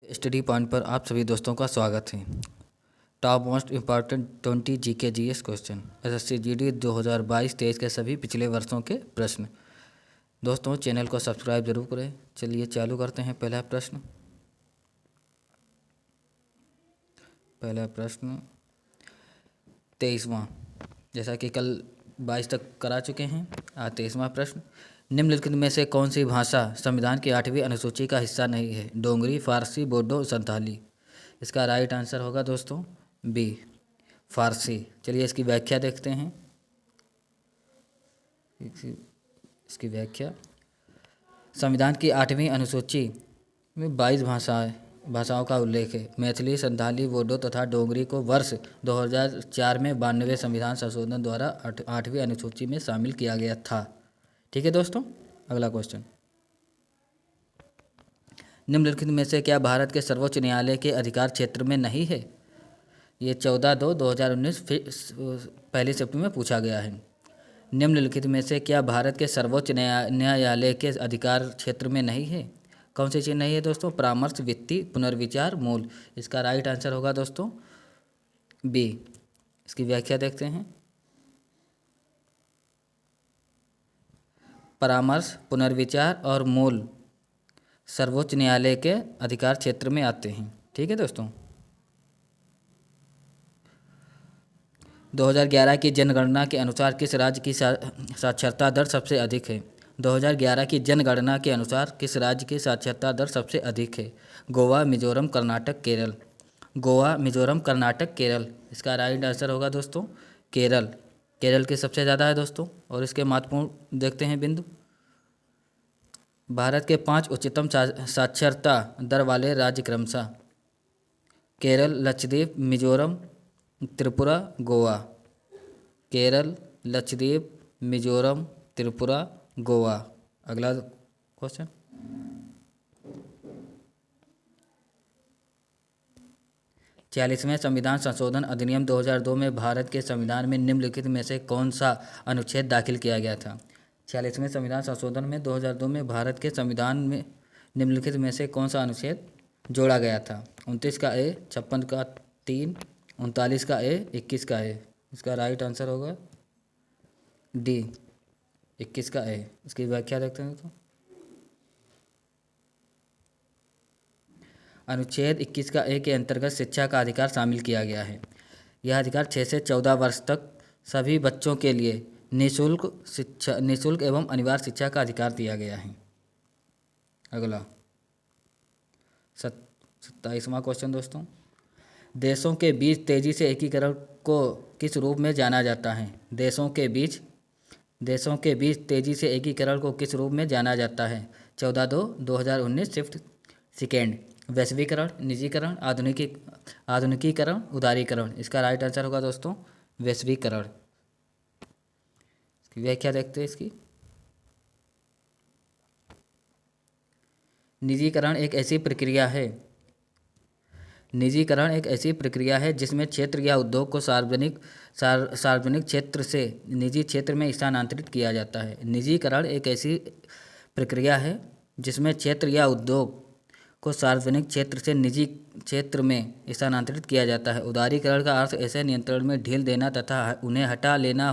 Study point पर आप सभी दोस्तों का स्वागत है। Top most important 20 GK GS question SSC GD 2022-23 के सभी पिछले वर्षों के प्रश्न। दोस्तों चैनल को सब्सक्राइब जरूर करें। चलिए चालू करते हैं। पहला प्रश्न 23वां, जैसा कि कल 22 तक करा चुके हैं। आज 23वां प्रश्न, निम्नलिखित में से कौन सी भाषा संविधान की 8वीं अनुसूची का हिस्सा नहीं है? डोगरी, फारसी, बोडो, संथाली। इसका राइट आंसर होगा दोस्तों बी, फारसी। चलिए इसकी व्याख्या देखते हैं। इसकी व्याख्या, संविधान की 8वीं अनुसूची में 22 भाषाओं का उल्लेख है। मैथिली, संथाली, बोडो तथा डोगरी को वर्ष 2004 में 92वें संविधान संशोधन द्वारा 8वीं अनुसूची में शामिल किया गया था। ठीक है दोस्तों, अगला क्वेश्चन, निम्नलिखित में से क्या भारत के सर्वोच्च न्यायालय के अधिकार क्षेत्र में नहीं है? ये 14/2/2019 पहली शिफ्ट में पूछा गया है। निम्नलिखित में से क्या भारत के सर्वोच्च न्यायालय के अधिकार क्षेत्र में नहीं है? कौन सी चीज़ नहीं है दोस्तों? परामर्श, वित्तीय, पुनर्विचार, मूल। इसका राइट आंसर होगा दोस्तों बी। इसकी व्याख्या देखते हैं। परामर्श, पुनर्विचार और मूल सर्वोच्च न्यायालय के अधिकार क्षेत्र में आते हैं। ठीक है दोस्तों, 2011 की जनगणना के अनुसार किस राज्य की साक्षरता दर सबसे अधिक है? 2011 की जनगणना के अनुसार किस राज्य की साक्षरता दर सबसे अधिक है? गोवा, मिजोरम, कर्नाटक, केरल। गोवा, मिजोरम, कर्नाटक, केरल। इसका राइट आंसर होगा दोस्तों केरल। केरल की सबसे ज़्यादा है दोस्तों। और इसके महत्वपूर्ण देखते हैं बिंदु। भारत के 5 उच्चतम साक्षरता दर वाले राज्य क्रमशः केरल, लक्षद्वीप, मिजोरम, त्रिपुरा, गोवा। केरल, लक्षद्वीप, मिजोरम, त्रिपुरा, गोवा। अगला क्वेश्चन, 46वें संविधान संशोधन अधिनियम 2002 में भारत के संविधान में निम्नलिखित में से कौन सा अनुच्छेद दाखिल किया गया था? 46वें संविधान संशोधन में 2002 में भारत के संविधान में निम्नलिखित में से कौन सा अनुच्छेद जोड़ा गया था? 29 का ए, 56 का 3, 39 का ए, 21 का ए। इसका राइट आंसर होगा डी, 21 का ए। इसकी व्याख्या देखते हैं तो अनुच्छेद 21 का ए के अंतर्गत शिक्षा का अधिकार शामिल किया गया है। यह अधिकार 6 से 14 वर्ष तक सभी बच्चों के लिए निःशुल्क एवं अनिवार्य शिक्षा का अधिकार दिया गया है। अगला 27वां क्वेश्चन दोस्तों, देशों के बीच तेजी से एकीकरण को किस रूप में जाना जाता है? देशों के बीच तेजी से एकीकरण को किस रूप में जाना जाता है? 14/2/2019 शिफ्ट सेकेंड। वैश्वीकरण, निजीकरण, आधुनिकीकरण, उदारीकरण। इसका राइट आंसर होगा दोस्तों वैश्वीकरण। इसकी व्याख्या देखते हैं। इसकी, निजीकरण एक ऐसी प्रक्रिया है जिसमें क्षेत्र या उद्योग को सार्वजनिक क्षेत्र से निजी क्षेत्र में स्थानांतरित किया जाता है। निजीकरण एक ऐसी प्रक्रिया है जिसमें क्षेत्र या उद्योग को सार्वजनिक क्षेत्र से निजी क्षेत्र में स्थानांतरित किया जाता है। उदारीकरण का अर्थ ऐसे नियंत्रण में ढील देना तथा उन्हें हटा लेना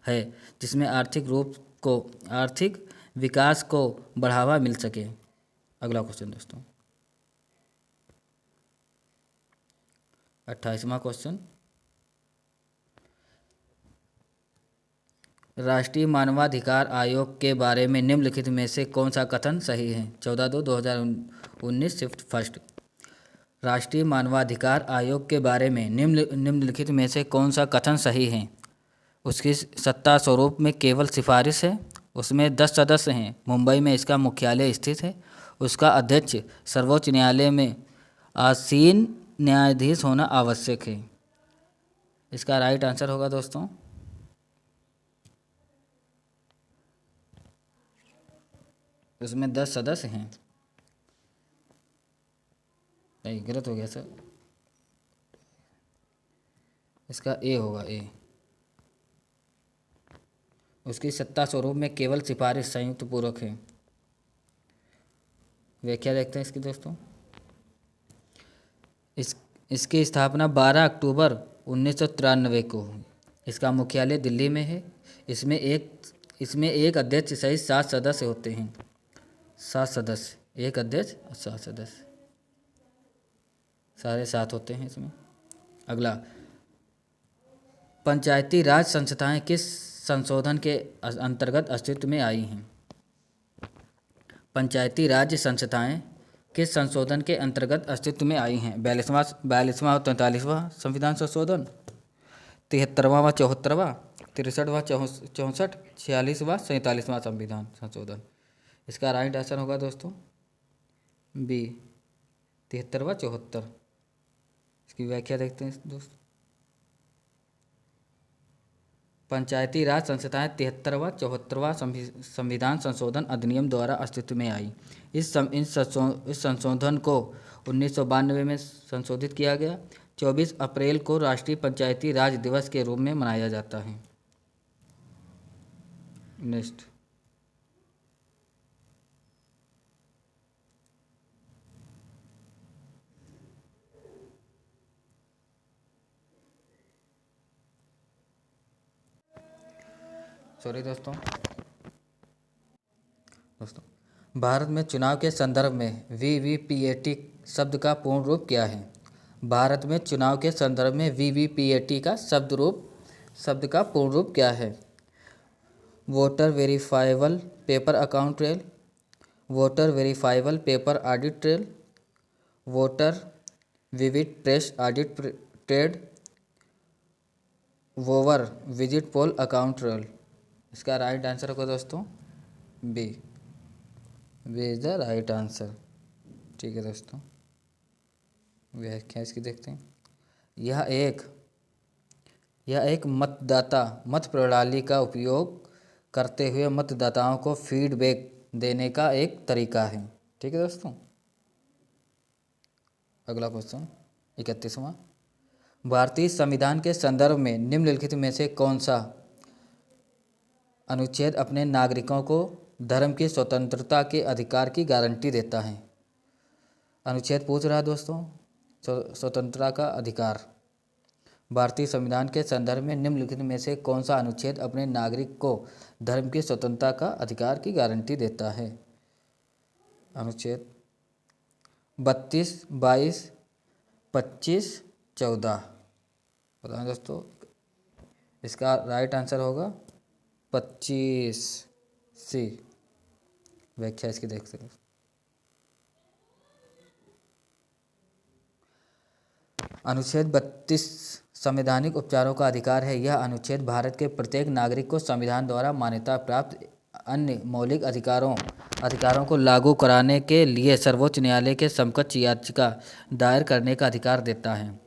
है जिसमें आर्थिक विकास को बढ़ावा मिल सके। अगला क्वेश्चन दोस्तों, 28वां क्वेश्चन, राष्ट्रीय मानवाधिकार आयोग के बारे में निम्नलिखित में से कौन सा कथन सही है? 14/2/2019 शिफ्ट फर्स्ट। राष्ट्रीय मानवाधिकार आयोग के बारे में निम्नलिखित में से कौन सा कथन सही है? उसकी सत्ता स्वरूप में केवल सिफारिश है। उसमें 10 सदस्य हैं। मुंबई में इसका मुख्यालय स्थित है। उसका अध्यक्ष सर्वोच्च न्यायालय में आसीन न्यायाधीश होना आवश्यक है। इसका राइट आंसर होगा दोस्तों उसमें 10 सदस्य हैं। नहीं, गलत हो गया सर। इसका ए होगा, ए। उसकी सत्ता स्वरूप में केवल सिफारिश संयुक्त पूर्वक है। व्याख्या देखते हैं इसकी दोस्तों। इस इसकी स्थापना 12 अक्टूबर 1993 को हुई। इसका मुख्यालय दिल्ली में है। इसमें एक अध्यक्ष सहित 7 सदस्य होते हैं। 7 सदस्य, एक अध्यक्ष और 7 सदस्य, सारे 7 होते हैं इसमें। अगला, पंचायती राज संस्थाएं किस संशोधन के अंतर्गत अस्तित्व में आई हैं? पंचायती राज संस्थाएं किस संशोधन के अंतर्गत अस्तित्व में आई हैं? 42वां और 43वां संविधान संशोधन, 73वां व 74वां, 63वां 64, 46वां 47वां संविधान संशोधन। इसका राइट आंसर होगा दोस्तों बी, 73वां 74। इसकी व्याख्या देखते हैं दोस्तों। पंचायती राज संस्थाएं 73वां 74वां संविधान संशोधन अधिनियम द्वारा अस्तित्व में आई। इस संशोधन को 1992 में संशोधित किया गया। 24 अप्रैल को राष्ट्रीय पंचायती राज दिवस के रूप में मनाया जाता है। नेक्स्ट, दोस्तों भारत में चुनाव के संदर्भ में वीवीपीएटी शब्द का पूर्ण रूप क्या है? भारत में चुनाव के संदर्भ में वीवीपीएटी का शब्द का पूर्ण रूप क्या है? Voter verifiable paper account trail, voter verifiable paper audit trail, voter vivid trace audit trade, voter visit poll account trail. इसका राइट आंसर होगा दोस्तों B is the right answer. ठीक है दोस्तों, व्याख्या इसकी देखते हैं। यह एक मत प्रणाली का उपयोग करते हुए मतदाताओं को फीडबैक देने का एक तरीका है। ठीक है दोस्तों। अगला क्वेश्चन 31वां, भारतीय संविधान के संदर्भ में निम्नलिखित में से कौन सा अनुच्छेद अपने नागरिकों को धर्म की स्वतंत्रता के अधिकार की गारंटी देता है? अनुच्छेद पूछ रहा है दोस्तों, स्वतंत्रता का अधिकार। भारतीय संविधान के संदर्भ में निम्नलिखित में से कौन सा अनुच्छेद अपने नागरिक को धर्म की स्वतंत्रता का अधिकार की गारंटी देता है? अनुच्छेद 32, 22, 25, 14 बताएं दोस्तों। इसका राइट आंसर होगा 25 सी। व्याख्या इसकी देखते हैं। अनुच्छेद 32 संवैधानिक उपचारों का अधिकार है। यह अनुच्छेद भारत के प्रत्येक नागरिक को संविधान द्वारा मान्यता प्राप्त अन्य मौलिक अधिकारों को लागू कराने के लिए सर्वोच्च न्यायालय के समकक्ष याचिका दायर करने का अधिकार देता है।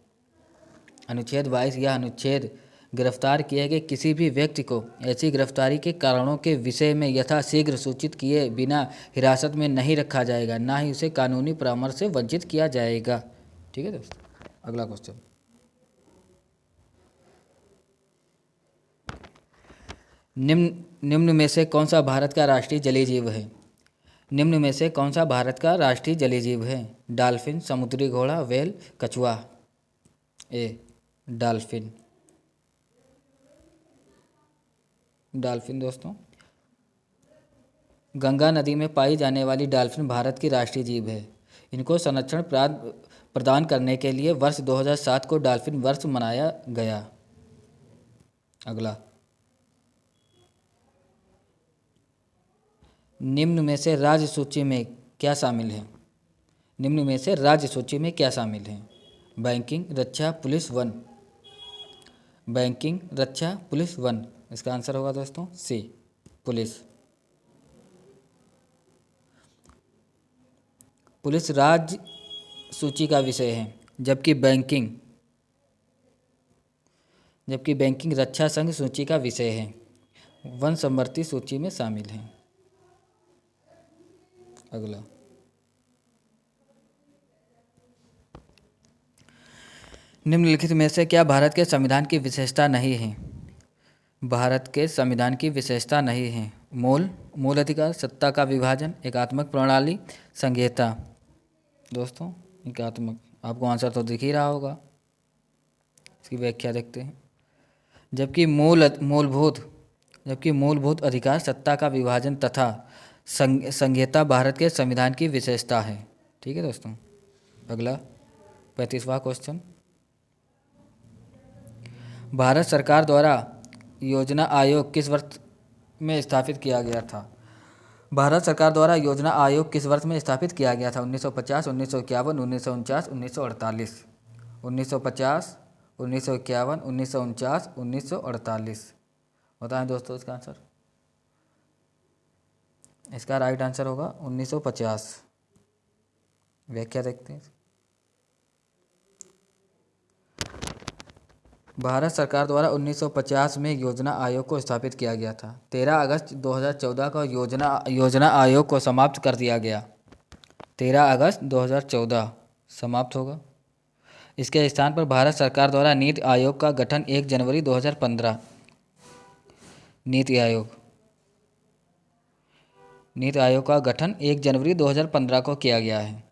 अनुच्छेद 22, यह अनुच्छेद गिरफ्तार किए गए किसी भी व्यक्ति को ऐसी गिरफ्तारी के कारणों के विषय में यथाशीघ्र सूचित किए बिना हिरासत में नहीं रखा जाएगा, ना ही उसे कानूनी परामर्श से वंचित किया जाएगा। ठीक है दोस्तों। अगला क्वेश्चन, निम्न में से कौन सा भारत का राष्ट्रीय जलीय जीव है? निम्न में से कौन सा भारत का राष्ट्रीय जलीय जीव है? डॉल्फिन, समुद्री घोड़ा, व्हेल, कछुआ। ए डॉल्फिन दोस्तों। गंगा नदी में पाई जाने वाली डॉल्फिन भारत की राष्ट्रीय जीव है। इनको संरक्षण प्रदान करने के लिए वर्ष 2007 को डॉल्फिन वर्ष मनाया गया। अगला, निम्न में से राज्य सूची में क्या शामिल है? निम्न में से राज्य सूची में क्या शामिल है? बैंकिंग, रक्षा, पुलिस, वन। बैंकिंग, रक्षा, पुलिस, वन। इसका आंसर होगा दोस्तों सी, पुलिस। पुलिस राज्य सूची का विषय है, जबकि बैंकिंग रक्षा संघ सूची का विषय है। वन समवर्ती सूची में शामिल है। अगला, निम्नलिखित में से क्या भारत के संविधान की विशेषता नहीं है? भारत के संविधान की विशेषता नहीं है। मूल अधिकार, सत्ता का विभाजन, एकात्मक प्रणाली, संघीयता। दोस्तों एकात्मक आपको आंसर तो दिख ही रहा होगा। इसकी व्याख्या देखते हैं। जबकि मूलभूत अधिकार सत्ता का विभाजन तथा संहिता भारत के संविधान की विशेषता है। ठीक है दोस्तों। अगला 35वां क्वेश्चन। भारत सरकार द्वारा योजना आयोग किस वर्ष में स्थापित किया गया था? भारत सरकार द्वारा योजना आयोग किस वर्ष में स्थापित किया गया था? 1950, 1951, 1949, 1948। 1950, 1951, 1949, 1948। बताएं दोस्तों इसका आंसर। इसका राइट आंसर होगा 1950। व्याख्या देखते हैं। भारत सरकार द्वारा 1950 में योजना आयोग को स्थापित किया गया था। 13 अगस्त 2014 को योजना आयोग को समाप्त कर दिया गया। 13 अगस्त 2014 समाप्त होगा। इसके स्थान पर भारत सरकार द्वारा नीति आयोग का गठन 1 जनवरी 2015। नीति आयोग का गठन 1 जनवरी 2015 को किया गया है।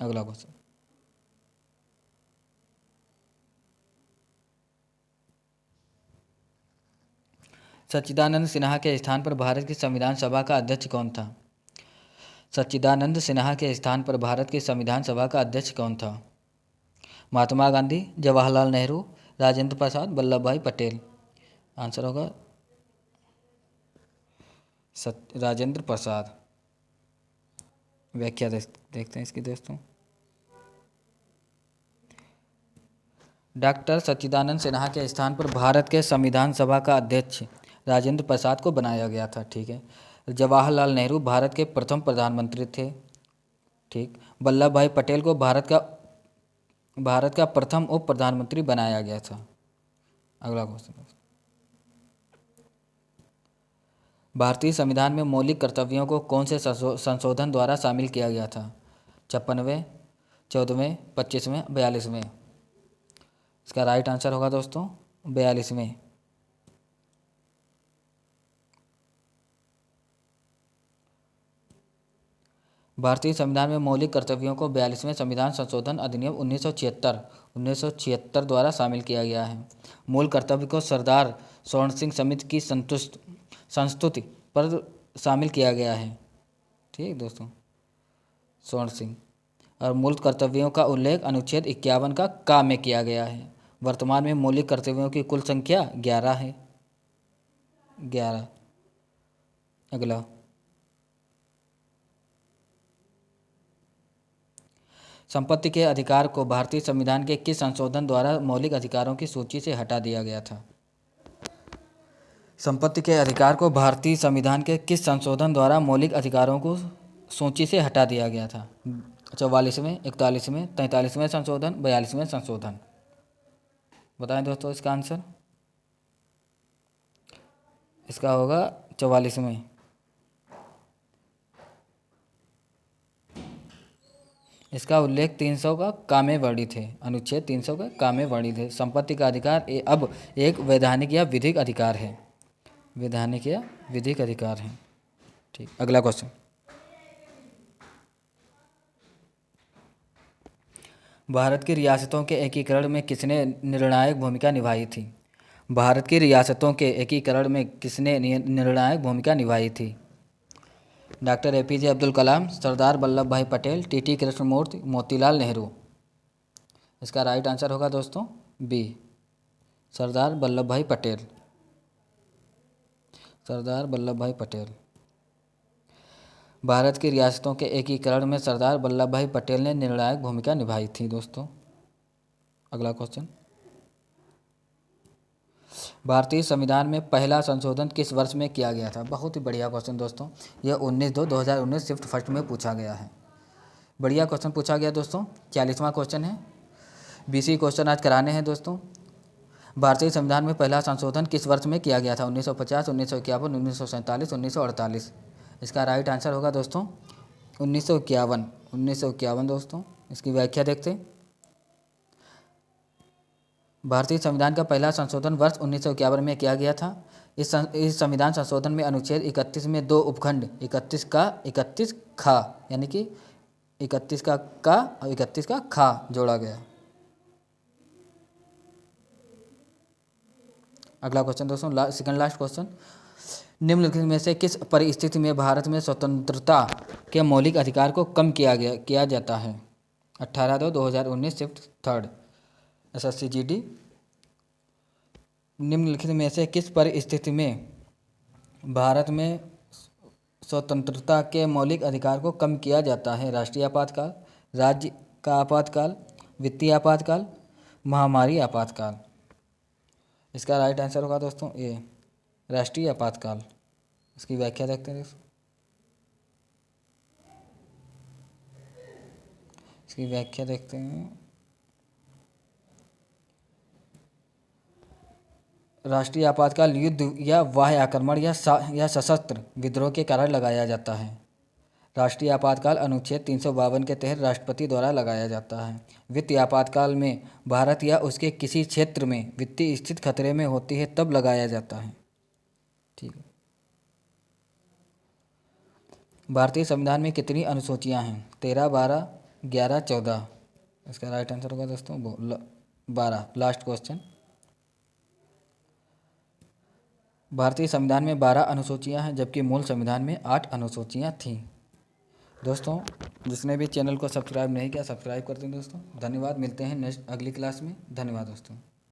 अगला क्वेश्चन। सच्चिदानंद सिन्हा के स्थान पर भारत की संविधान सभा का अध्यक्ष कौन था? सच्चिदानंद सिन्हा के स्थान पर भारत की संविधान सभा का अध्यक्ष कौन था? महात्मा गांधी, जवाहरलाल नेहरू, राजेंद्र प्रसाद, वल्लभ भाई पटेल। आंसर होगा राजेंद्र प्रसाद। व्याख्या देखते हैं इसकी दोस्तों। डॉक्टर सच्चिदानंद सिन्हा के स्थान पर भारत के संविधान सभा का अध्यक्ष राजेंद्र प्रसाद को बनाया गया था। ठीक है। जवाहरलाल नेहरू भारत के प्रथम प्रधानमंत्री थे। ठीक। वल्लभ भाई पटेल को भारत का प्रथम उप प्रधानमंत्री बनाया गया था। अगला क्वेश्चन। भारतीय संविधान में मौलिक कर्तव्यों को कौन से संशोधन द्वारा शामिल किया गया था? 56वें, 14वें, 25वें, 42वें। इसका राइट आंसर होगा दोस्तों 42वें। भारतीय संविधान में मौलिक कर्तव्यों को 42वें संविधान संशोधन अधिनियम 1976 द्वारा शामिल किया गया है। मूल कर्तव्य को सरदार स्वर्ण सिंह समिति की संस्तुति पर शामिल किया गया है। ठीक दोस्तों, स्वर्ण सिंह। और मूल कर्तव्यों का उल्लेख अनुच्छेद 51 का क में किया गया है। वर्तमान में मौलिक कर्तव्यों की कुल संख्या 11 है। 11। अगला। संपत्ति के अधिकार को भारतीय संविधान के किस संशोधन द्वारा मौलिक अधिकारों की सूची से हटा दिया गया था? संपत्ति के अधिकार को भारतीय संविधान के किस संशोधन द्वारा मौलिक अधिकारों को सूची से हटा दिया गया था? 44वें, 41वें, 43वें संशोधन, 42वें संशोधन। बताएं दोस्तों इसका आंसर। इसका होगा 44वें। इसका उल्लेख 300 का कामे वर्णित है। अनुच्छेद 300 का कामे वर्णित है। संपत्ति का अधिकार अब एक वैधानिक या विधिक अधिकार है। वैधानिक या विधिक अधिकार है। ठीक। अगला क्वेश्चन। भारत की रियासतों के एकीकरण में किसने निर्णायक भूमिका निभाई थी? भारत की रियासतों के एकीकरण में किसने निर्णायक भूमिका निभाई थी? डॉक्टर APJ अब्दुल कलाम, सरदार वल्लभ भाई पटेल, TT कृष्णमूर्ति, मोतीलाल नेहरू। इसका राइट आंसर होगा दोस्तों B, सरदार वल्लभ भाई पटेल। सरदार वल्लभ भाई पटेल। भारत की रियासतों के एकीकरण में सरदार वल्लभ भाई पटेल ने निर्णायक भूमिका निभाई थी दोस्तों। अगला क्वेश्चन। भारतीय संविधान में पहला संशोधन किस वर्ष में किया गया था? बहुत ही बढ़िया क्वेश्चन दोस्तों। यह 19/2/2019 शिफ्ट फर्स्ट में पूछा गया है। बढ़िया क्वेश्चन पूछा गया दोस्तों। 40वां क्वेश्चन है। 20 क्वेश्चन आज कराने हैं दोस्तों। भारतीय संविधान में पहला संशोधन किस वर्ष में किया गया था? 1950, 1951, 1947, 1948। इसका राइट आंसर होगा दोस्तों 1951। 1951 दोस्तों। इसकी व्याख्या देखते हैं। भारतीय संविधान का पहला संशोधन वर्ष 1951 में किया गया था। इस संविधान संशोधन में अनुच्छेद 31 में 2 उपखंड 31 का 31 खा यानी कि 31 का और 31 का खा जोड़ा गया। अगला क्वेश्चन दोस्तों, सेकंड लास्ट क्वेश्चन, निम्नलिखित में से किस परिस्थिति में भारत में स्वतंत्रता के मौलिक अधिकार को कम किया जाता है? 18/2/2019 शिफ्ट थर्ड SSC GD। निम्नलिखित में से किस परिस्थिति में भारत में स्वतंत्रता के मौलिक अधिकार को कम किया जाता है? राष्ट्रीय आपातकाल, राज्य का आपातकाल, वित्तीय आपातकाल, महामारी आपातकाल। इसका राइट आंसर होगा दोस्तों ए, राष्ट्रीय आपातकाल। इसकी व्याख्या देखते हैं दोस्तों। इसकी व्याख्या देखते हैं। राष्ट्रीय आपातकाल युद्ध या बाह्य आक्रमण या सशस्त्र विद्रोह के कारण लगाया जाता है। राष्ट्रीय आपातकाल अनुच्छेद 352 के तहत राष्ट्रपति द्वारा लगाया जाता है। वित्तीय आपातकाल में भारत या उसके किसी क्षेत्र में वित्तीय स्थिति खतरे में होती है तब लगाया जाता है। ठीक है। भारतीय संविधान में कितनी अनुसूचियां हैं? 13, 12, 11, 14। इसका राइट आंसर होगा दोस्तों 12। लास्ट क्वेश्चन, भारतीय संविधान में 12 अनुसूचियां हैं जबकि मूल संविधान में 8 अनुसूचियां थीं। दोस्तों जिसने भी चैनल को सब्सक्राइब नहीं किया सब्सक्राइब कर दें दोस्तों। धन्यवाद, मिलते हैं नेक्स्ट अगली क्लास में। धन्यवाद दोस्तों।